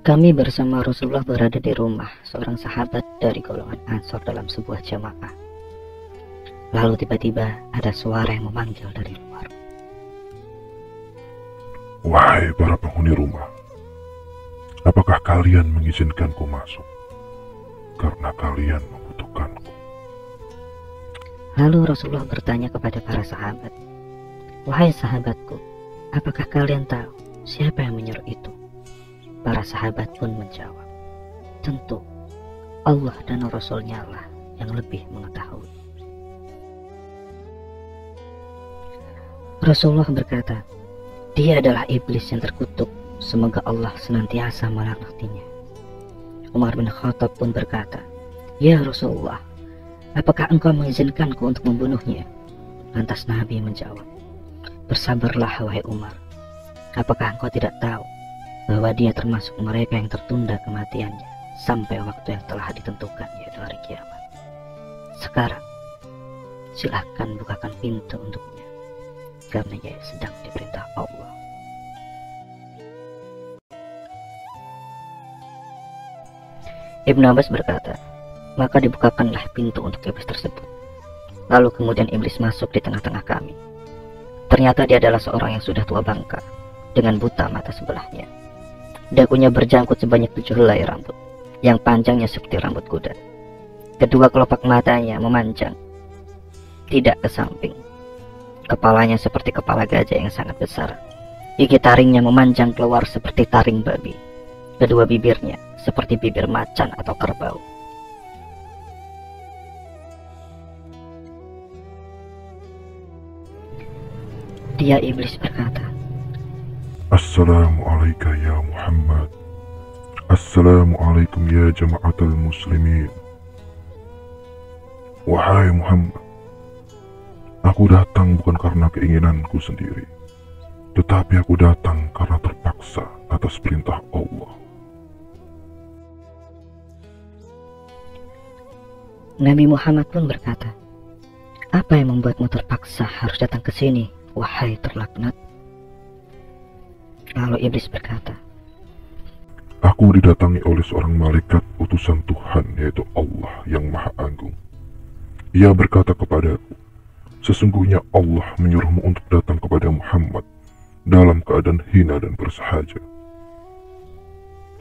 Kami bersama Rasulullah berada di rumah seorang sahabat dari golongan Ansor dalam sebuah jamaah. Lalu tiba-tiba ada suara yang memanggil dari luar. Wahai para penghuni rumah, apakah kalian mengizinkanku masuk? Karena kalian membutuhkanku. Lalu Rasulullah bertanya kepada para sahabat, "Wahai sahabatku, apakah kalian tahu siapa yang menyuruh itu?" Para sahabat pun menjawab, "Tentu Allah dan Rasul-Nya lah yang lebih mengetahui." Rasulullah berkata, "Dia adalah iblis yang terkutuk, semoga Allah senantiasa melaknatinya." Umar bin Khattab pun berkata, "Ya Rasulullah, apakah engkau mengizinkanku untuk membunuhnya?" Lantas Nabi menjawab, "Bersabarlah wahai Umar, apakah engkau tidak tahu bahwa dia termasuk mereka yang tertunda kematiannya sampai waktu yang telah ditentukan, yaitu hari kiamat. Sekarang silahkan bukakan pintu untuknya, karena ia sedang diperintah Allah." Ibnu Abbas berkata, "Maka dibukakanlah pintu untuk iblis tersebut. Lalu kemudian iblis masuk di tengah-tengah kami. Ternyata dia adalah seorang yang sudah tua bangka, dengan buta mata sebelahnya. Dagunya berjangkut sebanyak 7 helai rambut, yang panjangnya seperti rambut kuda. Kedua kelopak matanya memanjang, tidak ke samping. Kepalanya seperti kepala gajah yang sangat besar. Gigi taringnya memanjang keluar seperti taring babi. Kedua bibirnya seperti bibir macan atau kerbau." Dia iblis berkata, Assalamualaikum ya Muhammad. Assalamualaikum ya jama'atul muslimin. Wahai Muhammad, aku datang bukan karena keinginanku sendiri, tetapi aku datang karena terpaksa atas perintah Allah. Nabi Muhammad pun berkata, "Apa yang membuatmu terpaksa harus datang ke sini, wahai terlaknat?" Lalu iblis berkata, Aku didatangi oleh seorang malaikat utusan Tuhan, yaitu Allah yang Maha Agung. Ia berkata kepadaku, sesungguhnya Allah menyuruhmu untuk datang kepada Muhammad dalam keadaan hina dan bersahaja.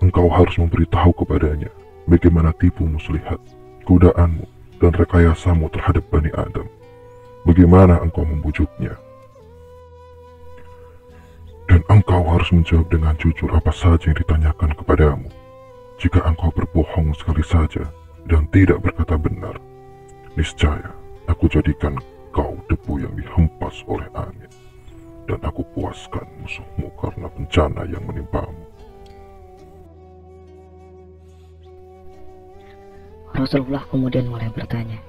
Engkau harus memberitahu kepadanya bagaimana tipu muslihat, godaanmu, dan rekayasamu terhadap Bani Adam. Bagaimana engkau membujuknya. Dan engkau harus menjawab dengan jujur apa saja yang ditanyakan kepadamu. Jika engkau berbohong sekali saja dan tidak berkata benar, niscaya aku jadikan kau debu yang dihempas oleh angin, dan aku puaskan musuhmu karena bencana yang menimpamu. Rasulullah kemudian mulai bertanya,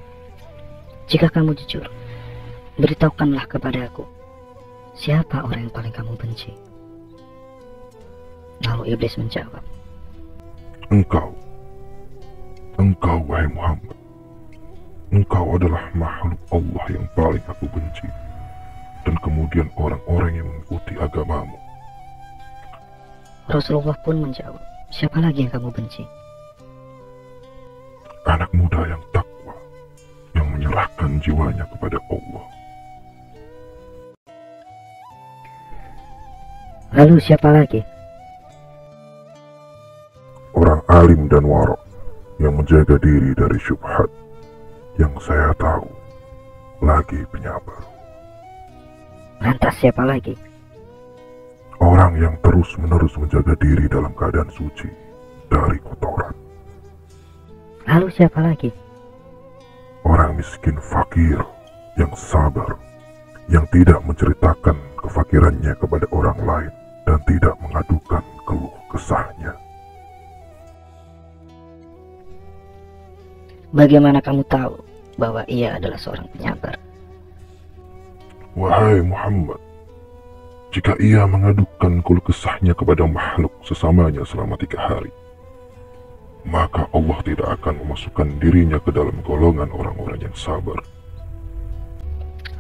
"Jika kamu jujur, beritahukanlah kepada aku, siapa orang yang paling kamu benci?" Lalu iblis menjawab, Engkau wahai Muhammad, engkau adalah makhluk Allah yang paling aku benci, dan kemudian orang-orang yang mengikuti agamamu. Rasulullah pun menjawab, "Siapa lagi yang kamu benci?" Anak muda yang takwa, yang menyerahkan jiwanya kepada Allah. Lalu siapa lagi? Orang alim dan warok yang menjaga diri dari syubhat, yang saya tahu lagi penyabar. Lantas siapa lagi? Orang yang terus-menerus menjaga diri dalam keadaan suci dari kotoran. Lalu siapa lagi? Orang miskin fakir yang sabar, yang tidak menceritakan kefakirannya kepada orang lain dan tidak mengadukan keluh kesahnya. Bagaimana kamu tahu bahwa ia adalah seorang penyabar? Wahai Muhammad, jika ia mengadukan keluh kesahnya kepada makhluk sesamanya selama 3 hari, maka Allah tidak akan memasukkan dirinya ke dalam golongan orang-orang yang sabar.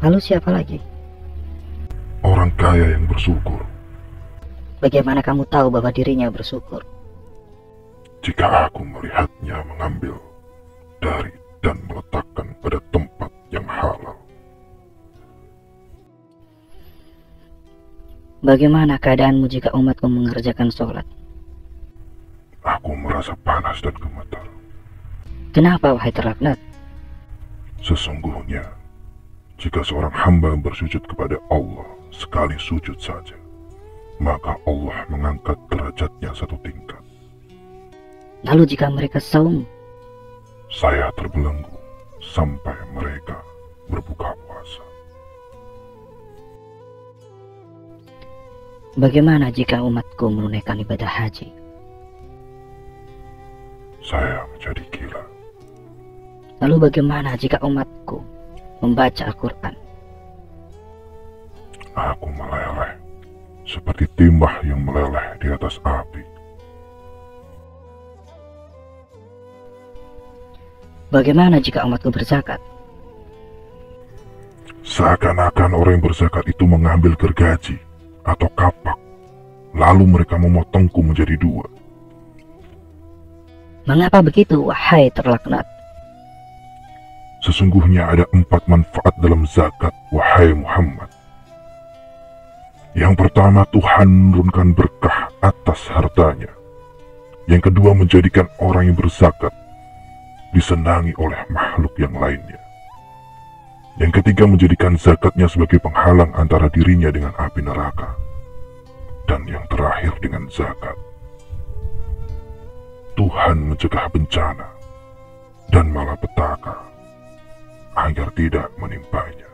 Lalu siapa lagi? Orang kaya yang bersyukur. Bagaimana kamu tahu bahwa dirinya bersyukur? jika aku melihatnya mengambil dari dan meletakkan pada tempat yang halal. Bagaimana keadaanmu jika umatku mengerjakan sholat? Aku merasa panas dan gemetar. Kenapa, wahai terlaknat? Sesungguhnya, jika seorang hamba bersujud kepada Allah sekali sujud saja, maka Allah mengangkat derajatnya satu tingkat. Lalu jika mereka saum, Saya terbelenggu sampai mereka berbuka puasa. bagaimana jika umatku menunaikan ibadah haji? Saya menjadi gila. Lalu bagaimana jika umatku membaca Al-Quran? Aku meleleh seperti timah yang meleleh di atas api. Bagaimana jika umatku berzakat? Seakan-akan orang yang berzakat itu mengambil gergaji atau kapak, lalu mereka memotongku menjadi dua. Mengapa begitu, wahai terlaknat? Sesungguhnya ada 4 manfaat dalam zakat, wahai Muhammad. Yang pertama, Tuhan menurunkan berkah atas hartanya. Yang kedua, menjadikan orang yang berzakat disenangi oleh makhluk yang lainnya. Yang ketiga, menjadikan zakatnya sebagai penghalang antara dirinya dengan api neraka. Dan yang terakhir, dengan zakat, Tuhan mencegah bencana dan malapetaka agar tidak menimpanya.